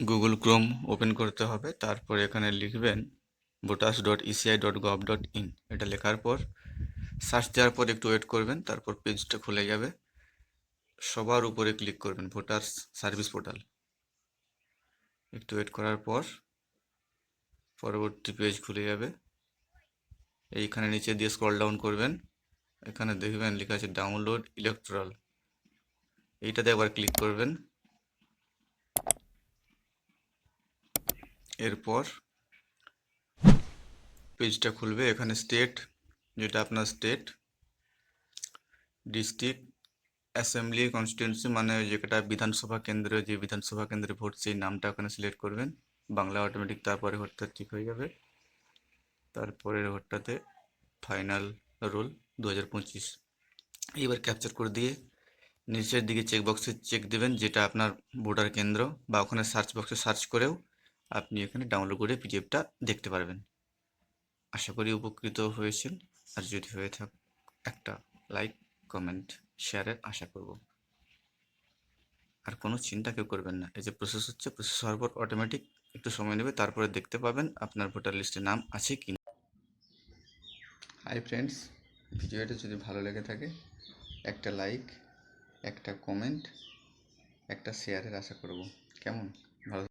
Google Chrome open করতে হবে, তারপর এখানে লিখবেন voters.eci.gov.in। এটা লেখার পর সার্চ দেওয়ার পর একটু ওয়েট করবেন, তারপর পেজটা খুলে যাবে। সবার উপরে ক্লিক করবেন ভোটার্স সার্ভিস পোর্টাল। একটু ওয়েট করার পর পরবর্তী পেজ খুলে যাবে। এইখানে নিচে দিয়ে স্ক্রল ডাউন করবেন, এখানে দেখবেন লেখা আছে ডাউনলোড ইলেকট্রাল, এইটাতে একবার ক্লিক করবেন। এরপর পেজটা খুলবে, এখানে স্টেট, যেটা আপনার স্টেট, ডিস্ট্রিক্ট, অ্যাসেম্বলি কনস্টিটিউয়েন্সি মানে যেটা বিধানসভা কেন্দ্রে, যে বিধানসভা কেন্দ্রে ভোট সেই নামটা ওখানে সিলেক্ট করবেন, বাংলা অটোমেটিক, তারপরে ভোটটা ঠিক হয়ে যাবে। তারপরের ভোটটাতে ফাইনাল রোল 2025। এবার ক্যাপচার করে দিয়ে নিচের দিকে চেক বক্সে চেক দেবেন যেটা আপনার ভোটার কেন্দ্র, বা ওখানে সার্চ বক্সে সার্চ করেও আপনি এখানে ডাউনলোড করে পিডিএফটা দেখতে পারবেন। আশা করি উপকৃত হয়েছেন, আর যদি হয়ে থাকে একটা লাইক, কমেন্ট, শেয়ারের আশা করব। আর কোনো চিন্তা কেউ করবেন না, এই যে প্রসেস হচ্ছে, প্রসেস হওয়ার পর অটোমেটিক একটু সময় নেবে, তারপরে দেখতে পাবেন আপনার ভোটার লিস্টে নাম আছে কি না। হাই ফ্রেন্ডস, ভিডিওটা যদি ভালো লেগে থাকে একটা লাইক, একটা কমেন্ট, একটা শেয়ারের আশা করব। কেমন? ভালো